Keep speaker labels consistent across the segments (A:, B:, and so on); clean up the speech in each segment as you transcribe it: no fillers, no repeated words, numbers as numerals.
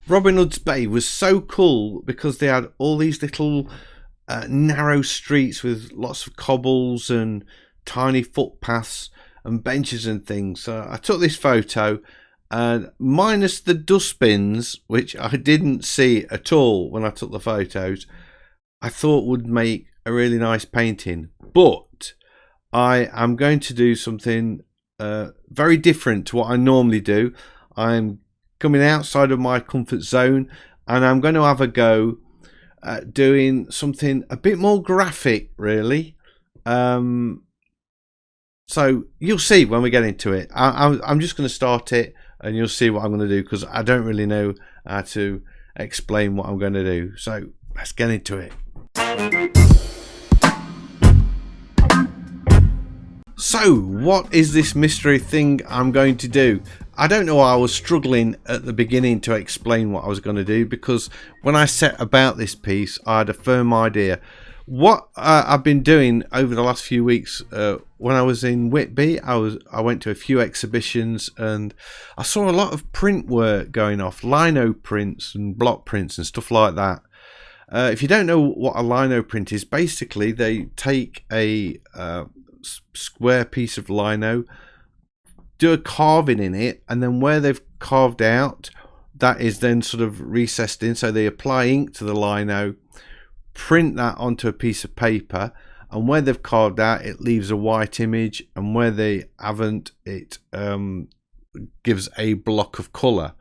A: Robin Hood's Bay was so cool because they had all these little narrow streets with lots of cobbles and tiny footpaths and benches and things. So I took this photo, and minus the dustbins, which I didn't see at all when I took the photos, I thought would make a really nice painting. But I am going to do something very different to what I normally do. I'm coming outside of my comfort zone, and I'm going to have a go at doing something a bit more graphic, really. So you'll see when we get into it. I'm just going to start it, and you'll see what I'm going to do, because I don't really know how to explain what I'm going to do. So let's get into it. So what is this mystery thing I'm going to do? I don't know. I was struggling at the beginning to explain what I was going to do, because when I set about this piece, I had a firm idea. What I've been doing over the last few weeks, when I was in Whitby, I went to a few exhibitions, and I saw a lot of print work going off, lino prints and block prints and stuff like that. If you don't know what a lino print is, basically they take a square piece of lino, do a carving in it, and then where they've carved out, that is then sort of recessed in. So they apply ink to the lino, print that onto a piece of paper, and where they've carved out, it leaves a white image, and where they haven't, it gives a block of colour.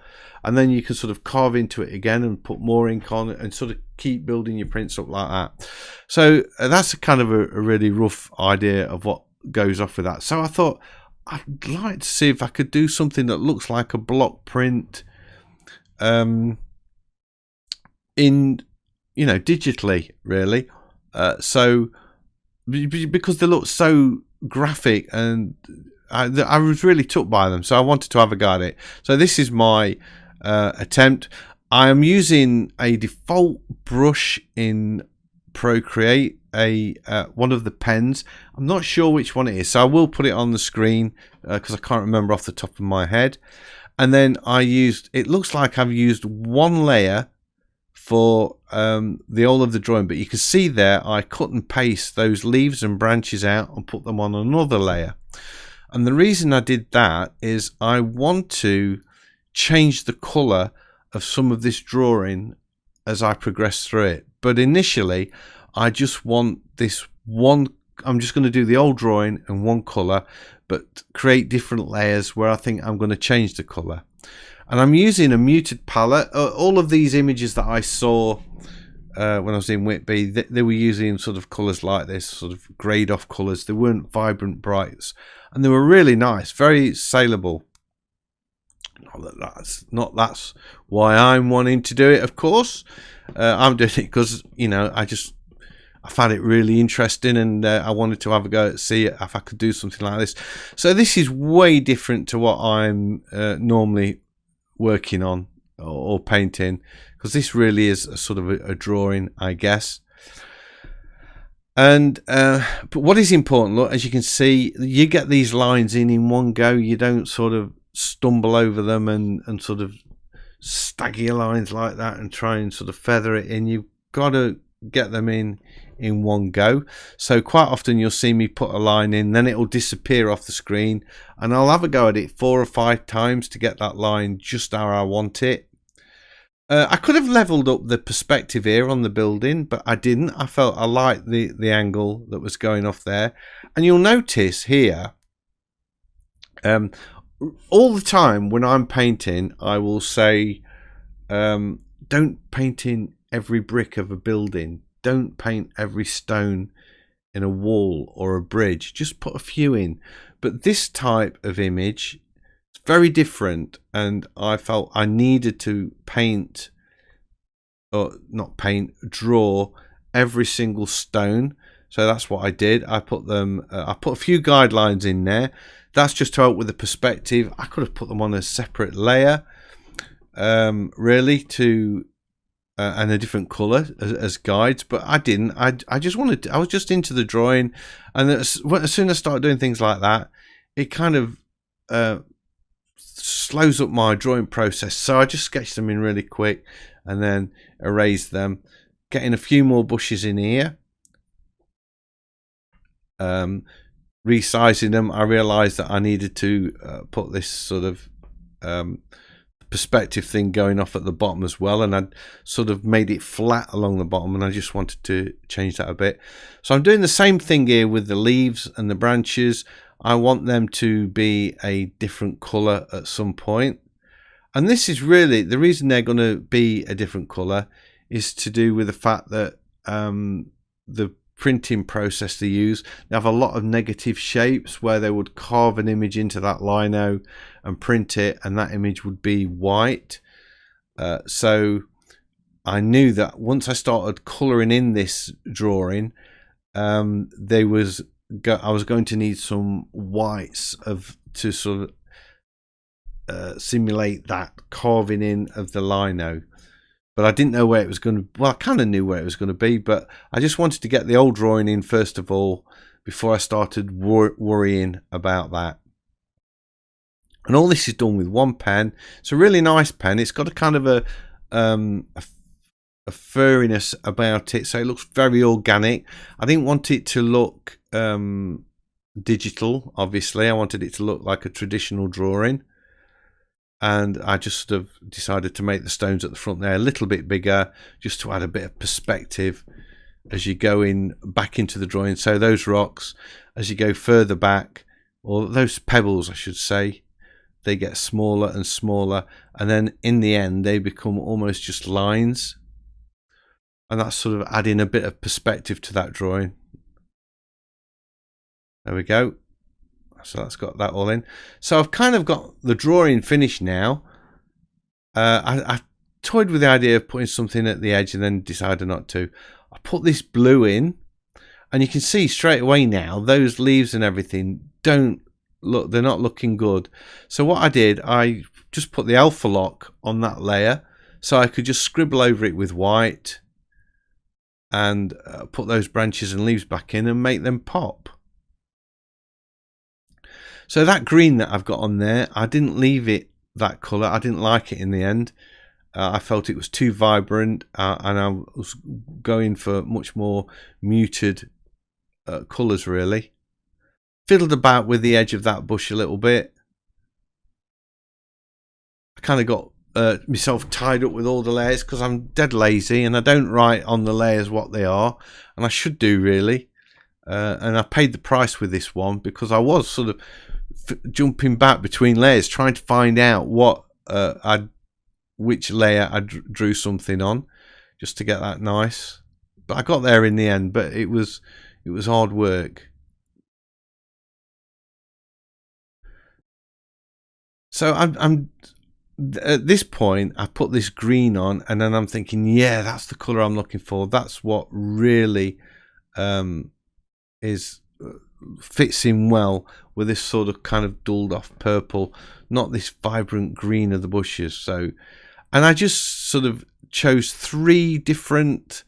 A: And then you can sort of carve into it again and put more ink on it, and sort of keep building your prints up like that. So that's a kind of a really rough idea of what goes off with that. So I thought I'd like to see if I could do something that looks like a block print, in, digitally, really. So because they look so graphic, and I was really took by them, so I wanted to have a go at it. So this is my attempt. I am using a default brush in Procreate, one of the pens. I'm not sure which one it is, so I will put it on the screen because I can't remember off the top of my head. And then it looks like I've used one layer for the whole of the drawing, but you can see there I cut and paste those leaves and branches out and put them on another layer. And the reason I did that is I want to change the colour of some of this drawing as I progress through it. But initially I just want this one, I'm just going to do the old drawing in one colour, but create different layers where I think I'm going to change the colour. And I'm using a muted palette. All of these images that I saw when I was in Whitby, they were using sort of colours like this, sort of greyed off colours. They weren't vibrant brights, and they were really nice, very saleable. That's why I'm wanting to do it, of course. I'm doing it because, I found it really interesting, and I wanted to have a go at see if I could do something like this. So this is way different to what I'm normally working on or painting, because this really is a sort of a drawing, I guess. And but what is important, look, as you can see, you get these lines in one go. You don't sort of stumble over them and sort of stagger your lines like that and try and sort of feather it in. You've got to get them in one go. So quite often you'll see me put a line in, then it'll disappear off the screen, and I'll have a go at it 4 or 5 times to get that line just how I want it. I could have leveled up the perspective here on the building, but I didn't. I felt I liked the angle that was going off there. And you'll notice here, all the time when I'm painting, I will say, don't paint in every brick of a building. Don't paint every stone in a wall or a bridge. Just put a few in. But this type of image, it's very different, and I felt I needed to paint, or not paint, draw every single stone. So that's what I did. I put a few guidelines in there. That's just to help with the perspective. I could have put them on a separate layer, really, and a different colour as guides, but I didn't. I just wanted to, I was just into the drawing, and as soon as I started doing things like that, it kind of slows up my drawing process. So I just sketched them in really quick and then erased them, getting a few more bushes in here. Resizing them, I realized that I needed to put this sort of perspective thing going off at the bottom as well, and I'd sort of made it flat along the bottom, and I just wanted to change that a bit. So I'm doing the same thing here with the leaves and the branches. I want them to be a different color at some point, and this is really the reason they're going to be a different color is to do with the fact that the printing process they use, they have a lot of negative shapes where they would carve an image into that lino and print it, and that image would be white. So I knew that once I started colouring in this drawing, I was going to need some whites to sort of simulate that carving in of the lino. But I didn't know where it was going to. Well, I kind of knew where it was going to be, but I just wanted to get the old drawing in first of all before I started worrying about that. And all this is done with one pen. It's a really nice pen. It's got a kind of a furriness about it, so it looks very organic. I didn't want it to look digital. Obviously, I wanted it to look like a traditional drawing. And I just sort of decided to make the stones at the front there a little bit bigger, just to add a bit of perspective as you go back into the drawing. So those rocks, as you go further back, or those pebbles I should say, they get smaller and smaller, and then in the end they become almost just lines, and that's sort of adding a bit of perspective to that drawing. There we go. So that's got that all in. So I've kind of got the drawing finished now. I toyed with the idea of putting something at the edge and then decided not to. I put this blue in, and you can see straight away now those leaves and everything don't look, they're not looking good. So what I did, I just put the alpha lock on that layer so I could just scribble over it with white and put those branches and leaves back in and make them pop. So that green that I've got on there, I didn't leave it that colour. I didn't like it in the end. I felt it was too vibrant, and I was going for much more muted colours really. Fiddled about with the edge of that bush a little bit. I kind of got myself tied up with all the layers because I'm dead lazy and I don't write on the layers what they are, and I should do really. And I paid the price with this one because I was sort of jumping back between layers trying to find out which layer I drew something on, just to get that nice. But I got there in the end, but it was hard work. So I'm at this point I put this green on, and then I'm thinking, yeah, that's the color I'm looking for. That's what really fits in well with this sort of kind of dulled off purple, not this vibrant green of the bushes. So, and I just sort of chose 3 different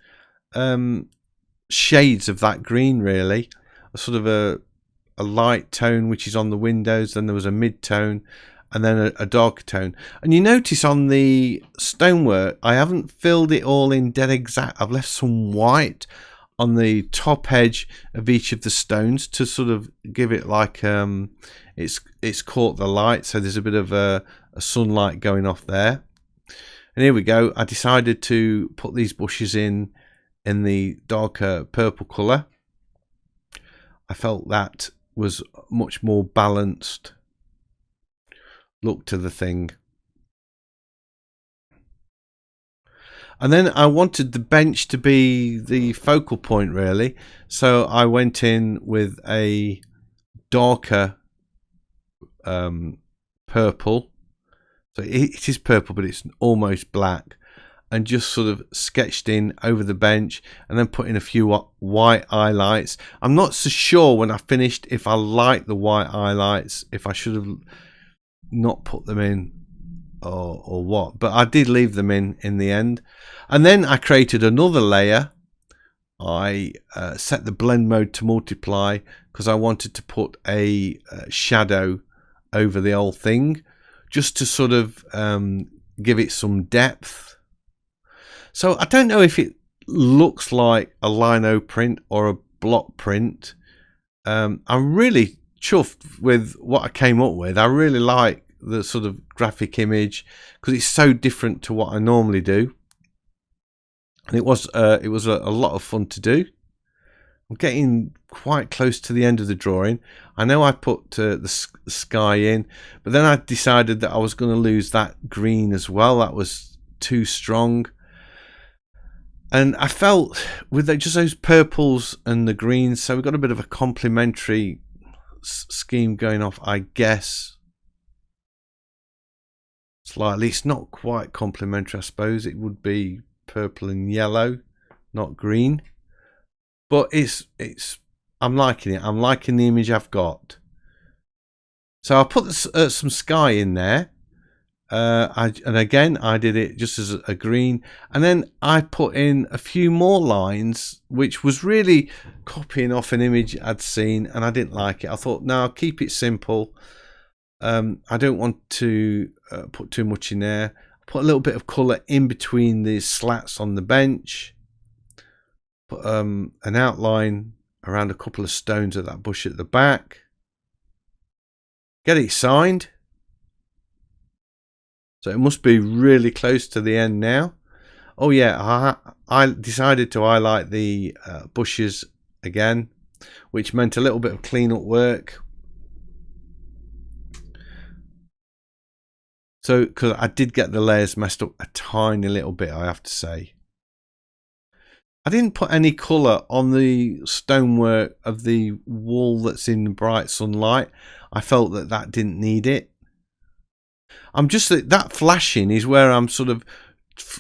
A: shades of that green really. A sort of a light tone which is on the windows, then there was a mid tone, and then a darker tone. And you notice on the stonework I haven't filled it all in dead exact. I've left some white on the top edge of each of the stones to sort of give it like it's caught the light, so there's a bit of a sunlight going off there. And here we go. I decided to put these bushes in the darker purple colour. I felt that was much more balanced look to the thing. And then I wanted the bench to be the focal point really, so I went in with a darker purple. So it is purple, but it's almost black, and just sort of sketched in over the bench, and then put in a few white highlights. I'm not so sure when I finished if I liked the white highlights, if I should have not put them in or what, but I did leave them in the end. And then I created another layer. I set the blend mode to multiply because I wanted to put a shadow over the whole thing, just to sort of give it some depth. So I don't know if it looks like a lino print or a block print. I'm really chuffed with what I came up with. I really like the sort of graphic image because it's so different to what I normally do. And it was a lot of fun to do. I'm getting quite close to the end of the drawing. I know I put the sky in, but then I decided that I was going to lose that green as well. That was too strong. And I felt with just those purples and the greens, so we've got a bit of a complementary scheme going off, I guess. Slightly. It's not quite complementary, I suppose. It would be purple and yellow, not green. But I'm liking it. I'm liking the image I've got. So I put some sky in there. And again, I did it just as a green. And then I put in a few more lines, which was really copying off an image I'd seen. And I didn't like it. I thought, no, I'll keep it simple. I don't want to put too much in there. Put a little bit of colour in between the slats on the bench. Put an outline around a couple of stones of that bush at the back. Get it signed. So it must be really close to the end now. Oh yeah, I decided to highlight the bushes again, which meant a little bit of cleanup work. So, because I did get the layers messed up a tiny little bit, I have to say. I didn't put any colour on the stonework of the wall that's in bright sunlight. I felt that didn't need it. I'm just that flashing is where I'm sort of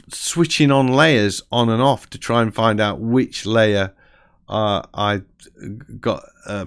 A: switching on layers on and off to try and find out which layer I got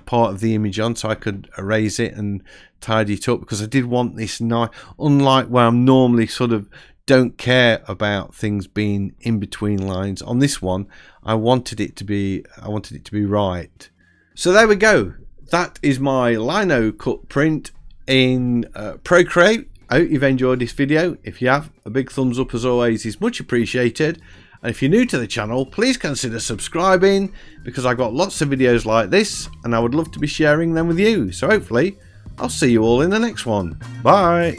A: part of the image on, so I could erase it and tidy it up, because I did want this nice, unlike where I'm normally sort of don't care about things being in between lines. On this one, I wanted it to be right. So there we go. That is my lino cut print in Procreate. I hope you've enjoyed this video. If you have, a big thumbs up as always is much appreciated. And if you're new to the channel, please consider subscribing, because I've got lots of videos like this and I would love to be sharing them with you. So hopefully I'll see you all in the next one. Bye.